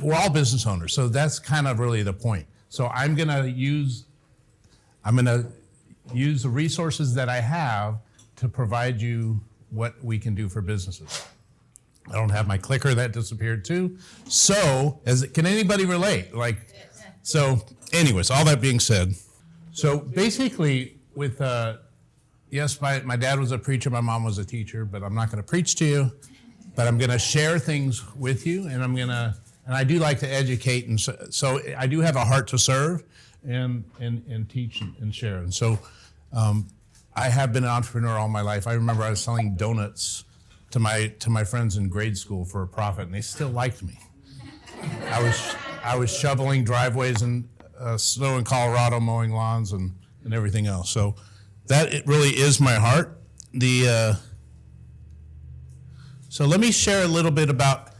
We're all business owners, so that's kind of really the point. So I'm gonna use the resources that I have to provide you what we can do for businesses. I don't have my clicker, that disappeared too. So, can anybody relate? Anyways, all that being said, so basically yes, my dad was a preacher, my mom was a teacher, but I'm not gonna preach to you, but I'm gonna share things with you, and I do like to educate, and so I do have a heart to serve and teach and share. And so I have been an entrepreneur all my life. I remember I was selling donuts to my friends in grade school for a profit, and they still liked me. I was shoveling driveways in snow in Colorado, mowing lawns and everything else. So that it really is my heart. So let me share a little bit about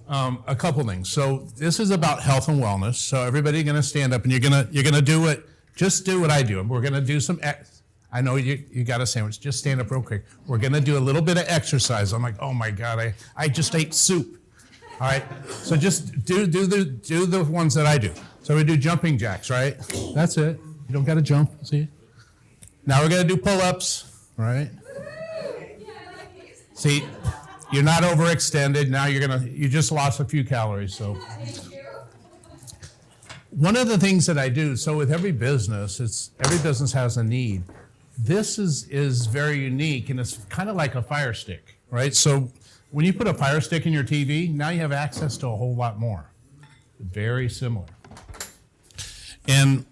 a couple things. So this is about health and wellness. So everybody going to stand up, and you're gonna do what I do. We're gonna do some. I know you got a sandwich. Just stand up real quick. We're gonna do a little bit of exercise. I'm like, oh my God, I just ate soup. All right. So just do the ones that I do. So we do jumping jacks, right? That's it. You don't got to jump. See. Now we're gonna do pull-ups, right? See. You're not overextended. Now you just lost a few calories. So one of the things that I do, so with every business has a need. This is very unique, and it's kind of like a Fire Stick, right? So when you put a Fire Stick in your TV, now you have access to a whole lot more. Very similar. And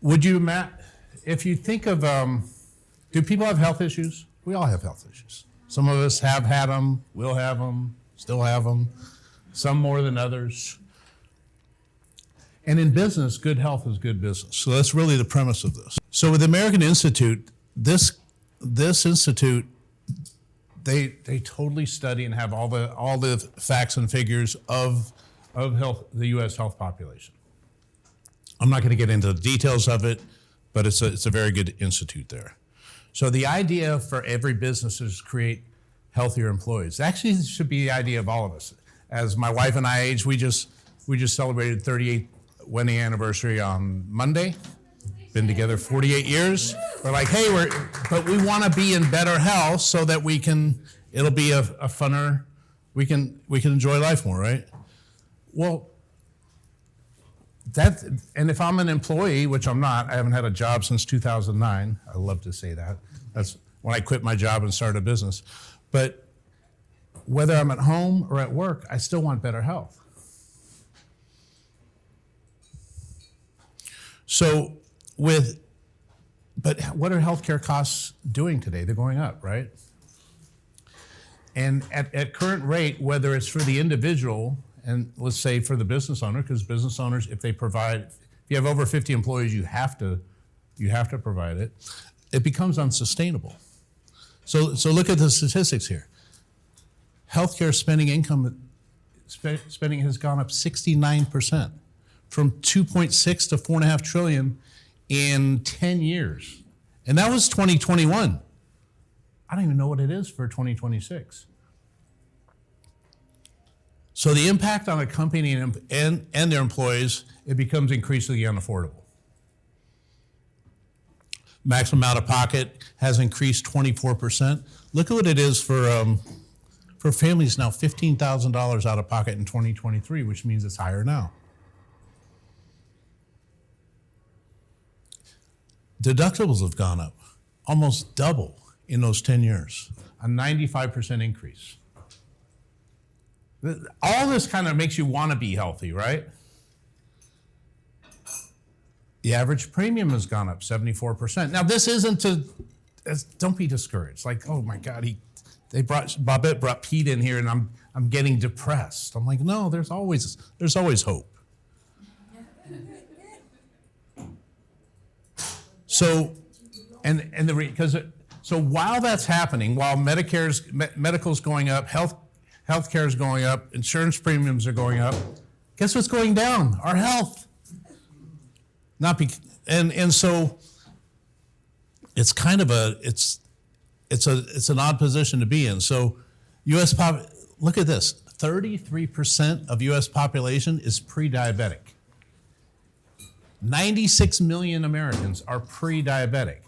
if you think of, do people have health issues? We all have health issues. Some of us have had them, will have them, still have them, some more than others. And in business, good health is good business. So that's really the premise of this. So with the American Institute, this institute, they totally study and have all the facts and figures of health, the U.S. health population. I'm not going to get into the details of it, but it's a very good institute there. So the idea for every business is to create healthier employees. Actually, this should be the idea of all of us. As my wife and I age, we just celebrated 38th wedding anniversary on Monday. Been together 48 years. We're like, hey, but we want to be in better health so that it'll be a funner, we can enjoy life more, right? Well, and if I'm an employee, which I'm not, I haven't had a job since 2009. I love to say that. That's when I quit my job and started a business. But whether I'm at home or at work, I still want better health. So but what are healthcare costs doing today? They're going up, right? And at current rate, whether it's for the individual, and let's say for the business owner, because business owners, if you have over 50 employees, you have to provide it. It becomes unsustainable. So look at the statistics here. Healthcare spending has gone up 69%, from 2.6 to 4.5 trillion in 10 years. And that was 2021. I don't even know what it is for 2026. So the impact on a company and their employees, it becomes increasingly unaffordable. Maximum out of pocket has increased 24%. Look at what it is for families now, $15,000 out of pocket in 2023, which means it's higher now. Deductibles have gone up, almost double in those 10 years, a 95% increase. All this kind of makes you want to be healthy, right? The average premium has gone up 74%. Now, this isn't don't be discouraged. Like, oh my God, Bobette brought Pete in here, and I'm getting depressed. I'm like, no, there's always hope. So So while that's happening, while medical's going up, healthcare is going up, insurance premiums are going up, guess what's going down? Our health. And so it's kind of it's an odd position to be in. So look at this. 33% of US population is pre-diabetic. 96 million Americans are pre-diabetic.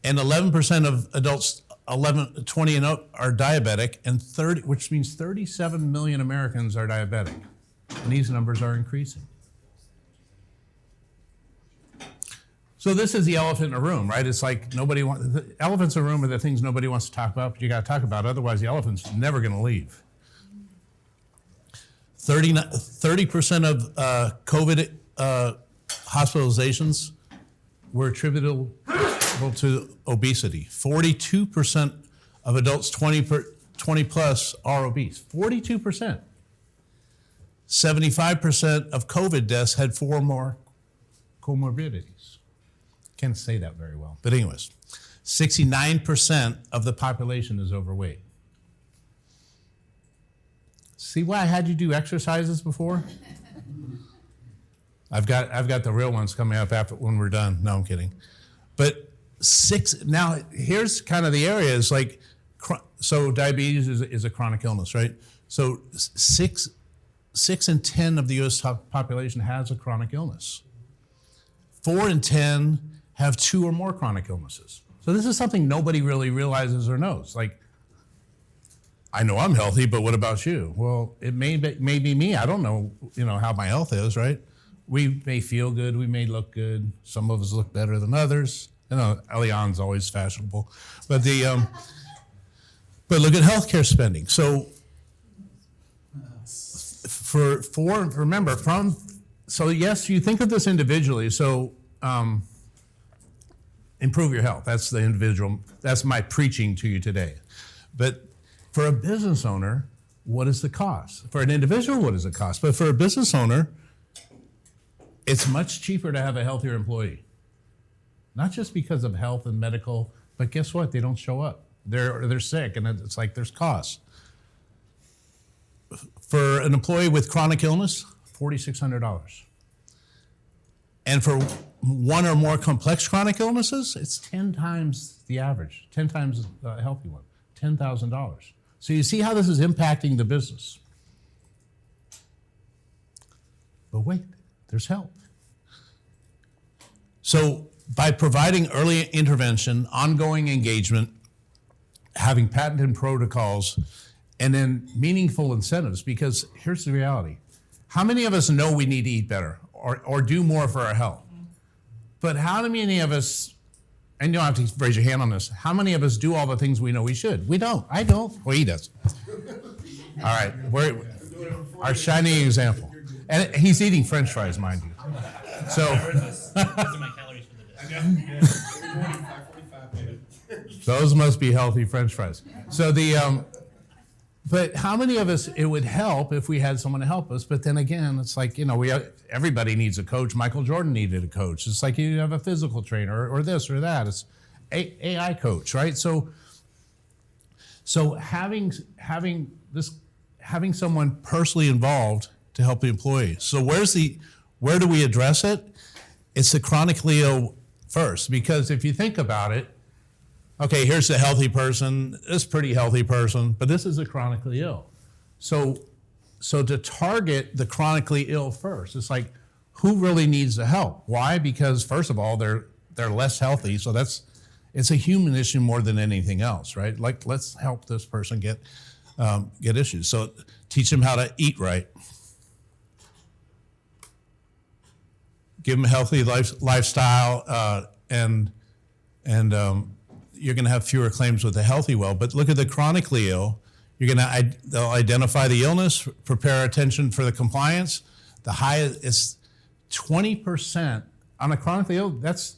And 11% of adults 20 and up are diabetic, and which means 37 million Americans are diabetic. And these numbers are increasing. So this is the elephant in the room, right? It's like the elephants in the room are the things nobody wants to talk about, but you got to talk about. Otherwise, the elephant's never going to leave. 30% of COVID hospitalizations were attributable to obesity. 42% of adults 20 plus are obese. 42%. 75% of COVID deaths had 4 more comorbidities. Can't say that very well. But anyways, 69% of the population is overweight. See why I had you do exercises before? I've got the real ones coming up after when we're done. No, I'm kidding. But now here's kind of the areas like, so diabetes is a chronic illness, right? So 6 in 10 of the US population has a chronic illness. 4 in 10 have 2 or more chronic illnesses. So this is something nobody really realizes or knows. Like, I know I'm healthy, but what about you? Well, it may be me. I don't know, how my health is, right? We may feel good. We may look good. Some of us look better than others. Elian's always fashionable. But but look at healthcare spending. So so yes, you think of this individually. So improve your health. That's the individual. That's my preaching to you today. But for a business owner, what is the cost? For an individual, what is the cost? But for a business owner, it's much cheaper to have a healthier employee. Not just because of health and medical, but guess what? They don't show up. They're sick, and it's like there's costs. For an employee with chronic illness, $4,600. And for 1 or more complex chronic illnesses, it's 10 times the average, 10 times a healthy one, $10,000. So you see how this is impacting the business. But wait, there's help. So by providing early intervention, ongoing engagement, having patented protocols, and then meaningful incentives, because here's the reality. How many of us know we need to eat better or do more for our health? But how many of us, and you don't have to raise your hand on this, how many of us do all the things we know we should? We don't. I don't. Well, he does. All right. Our shining example. And he's eating French fries, mind you. So those are my calories for the day. Those must be healthy French fries. So but how many of us, it would help if we had someone to help us, but then again, it's like, everybody needs a coach. Michael Jordan needed a coach. It's like you have a physical trainer or this or that. It's AI coach, right? So having someone personally involved to help the employee. So where do we address it? It's the chronically ill first, because if you think about it, okay, here's a healthy person, this pretty healthy person, but this is a chronically ill. So to target the chronically ill first, it's like, who really needs the help? Why? Because first of all, they're less healthy, so it's a human issue more than anything else, right? Like, let's help this person get issues. So teach them how to eat right. Give them a healthy lifestyle, and you're going to have fewer claims with the healthy well. But look at the chronically ill. They'll identify the illness, prepare attention for the compliance. The highest is 20% on a chronically ill. That's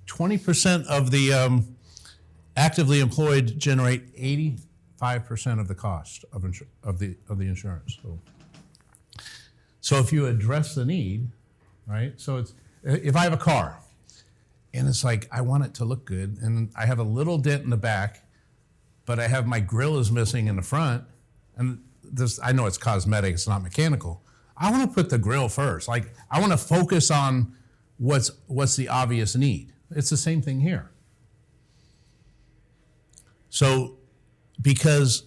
20% of the actively employed generate 85% of the cost of the insurance. So if you address the need, right? So it's if I have a car And it's like, I want it to look good. And I have a little dent in the back, but I have my grill is missing in the front. And this, I know it's cosmetic, it's not mechanical. I want to put the grill first. Like, I want to focus on what's the obvious need. It's the same thing here. So, because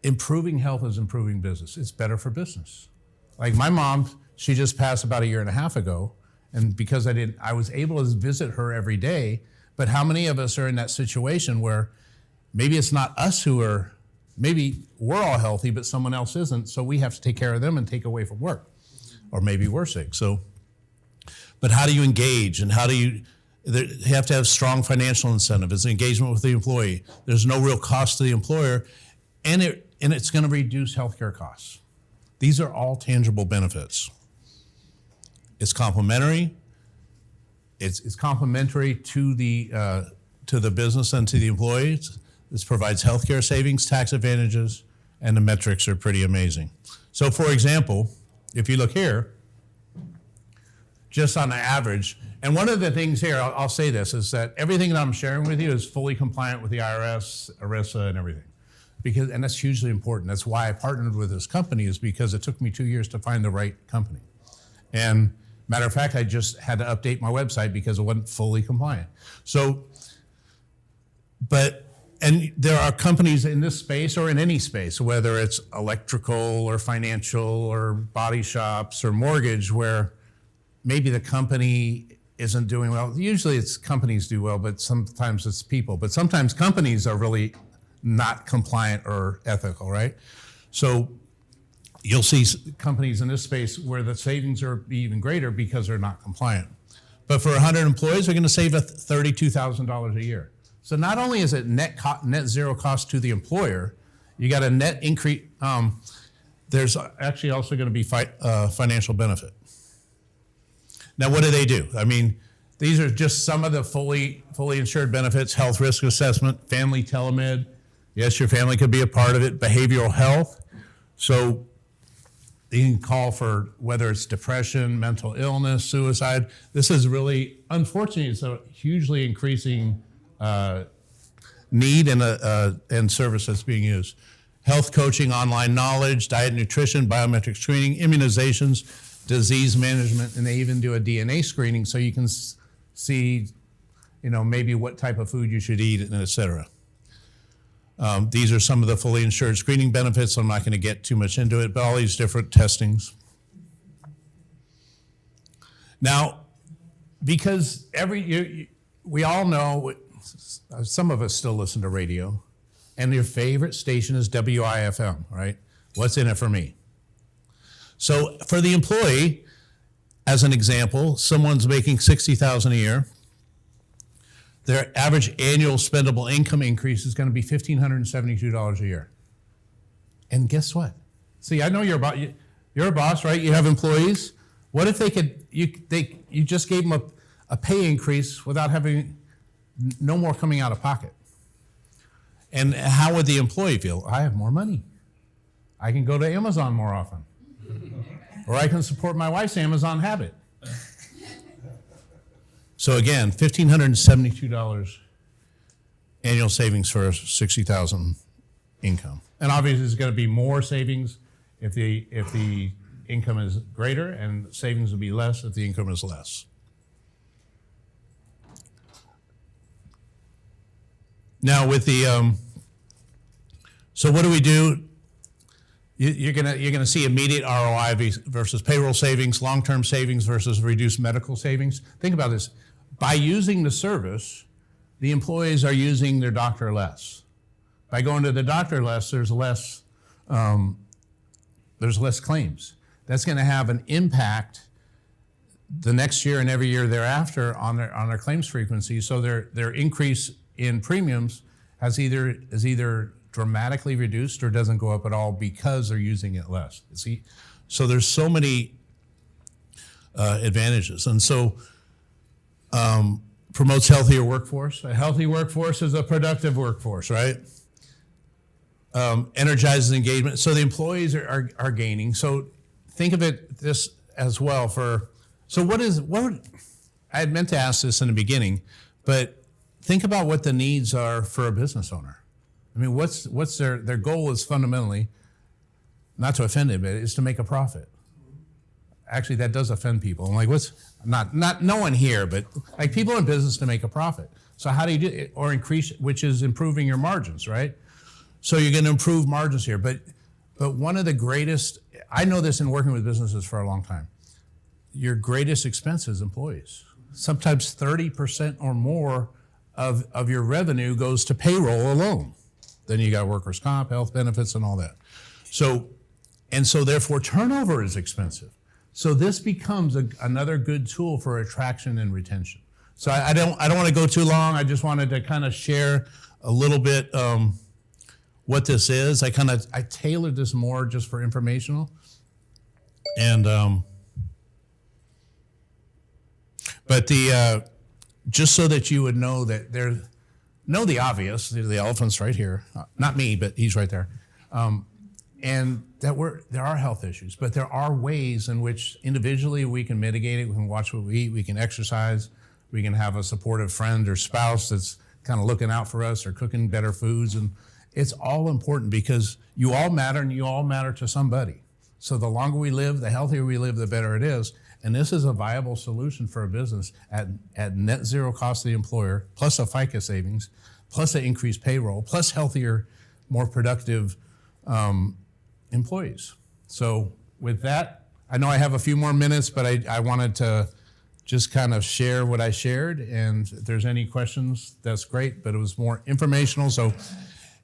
improving health is improving business, it's better for business. Like my mom, she just passed about 1.5 years ago, and because I was able to visit her every day. But how many of us are in that situation where maybe it's not us maybe we're all healthy, but someone else isn't, so we have to take care of them and take away from work, or maybe we're sick. So, but how do you engage, and how do you have to have strong financial incentive? It's engagement with the employee. There's no real cost to the employer, and it's going to reduce healthcare costs. These are all tangible benefits. It's complementary. It's complementary to the business and to the employees. This provides healthcare savings, tax advantages, and the metrics are pretty amazing. So, for example, if you look here, just on the average, and one of the things here, I'll say this, is that everything that I'm sharing with you is fully compliant with the IRS, ERISA, and everything. And that's hugely important. That's why I partnered with this company, is because it took me 2 years to find the right company. And matter of fact, I just had to update my website because it wasn't fully compliant. So, and there are companies in this space or in any space, whether it's electrical or financial or body shops or mortgage, where maybe the company isn't doing well. Usually it's companies do well, but sometimes it's people. But sometimes companies are really not compliant or ethical, right? So you'll see companies in this space where the savings are even greater because they're not compliant. But for 100 employees, they're going to save $32,000 a year. So not only is it net zero cost to the employer, you got a net increase. There's actually also going to be financial benefit. Now, what do? I mean, these are just some of the fully insured benefits: health risk assessment, family telemed. Yes, your family could be a part of it. Behavioral health. So you can call for whether it's depression, mental illness, suicide. This is really, unfortunately, it's a hugely increasing need and service that's being used. Health coaching, online knowledge, diet, nutrition, biometric screening, immunizations, disease management, and they even do a DNA screening so you can see, maybe what type of food you should eat, and et cetera. These are some of the fully insured screening benefits. I'm not going to get too much into it, but all these different testings. Now, because we all know, some of us still listen to radio, and your favorite station is WIFM, right? What's in it for me? So for the employee, as an example, someone's making $60,000 a year. Their average annual spendable income increase is going to be $1,572 a year. And guess what? See, I know you're a boss, right? You have employees. What if you just gave them a pay increase without having no more coming out of pocket? And how would the employee feel? I have more money. I can go to Amazon more often. Or I can support my wife's Amazon habit. So again, $1,572 annual savings for $60,000 income. And obviously there's going to be more savings if the income is greater, and savings will be less if the income is less. Now with the, so what do we do? You're gonna see immediate ROI versus payroll savings, long-term savings versus reduced medical savings. Think about this. By using the service, the employees are using their doctor less. By going to the doctor less, there's less claims. That's going to have an impact the next year and every year thereafter on their claims frequency. So their increase in premiums is either dramatically reduced or doesn't go up at all because they're using it less. See, so there's so many advantages, and so promotes healthier workforce. A healthy workforce is a productive workforce, right? Energizes engagement. So the employees are gaining. So think of it this as well. I had meant to ask this in the beginning, But think about what the needs are for a business owner. I mean, what's their goal is fundamentally, not to offend anybody, is to make a profit. Actually, that does offend people. I'm like, not no one here, but like people in business to make a profit. So how do you do it? Or increase, which is improving your margins, right? So you're going to improve margins here. But one of the greatest, I know this in working with businesses for a long time, your greatest expense is employees. Sometimes 30% or more of your revenue goes to payroll alone. Then you got workers' comp, health benefits, and all that. So therefore turnover is expensive. So this becomes another good tool for attraction and retention. So I don't want to go too long. I just wanted to kind of share a little bit what this is. I tailored this more just for informational. And but just so that you would know that know the obvious, the elephant's right here. Not me, but he's right there. And that there are health issues, but there are ways in which individually we can mitigate it. We can watch what we eat. We can exercise. We can have a supportive friend or spouse that's kind of looking out for us or cooking better foods. And it's all important because you all matter and you all matter to somebody. So the longer we live, the healthier we live, the better it is. And this is a viable solution for a business at net zero cost to the employer, plus a FICA savings, plus an increased payroll, plus healthier, more productive employees. So with that, I know I have a few more minutes, but I wanted to just kind of share what I shared. And if there's any questions, that's great, but it was more informational. So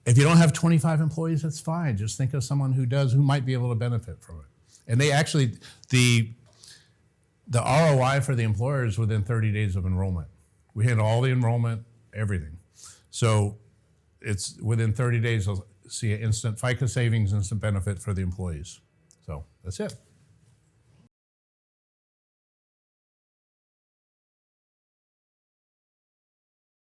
if you don't have 25 employees, that's fine. Just think of someone who does, who might be able to benefit from it. And they actually, the ROI for the employer is within 30 days of enrollment. We hit all the enrollment, everything. So it's within 30 days, you'll see an instant FICA savings, instant benefit for the employees. So that's it.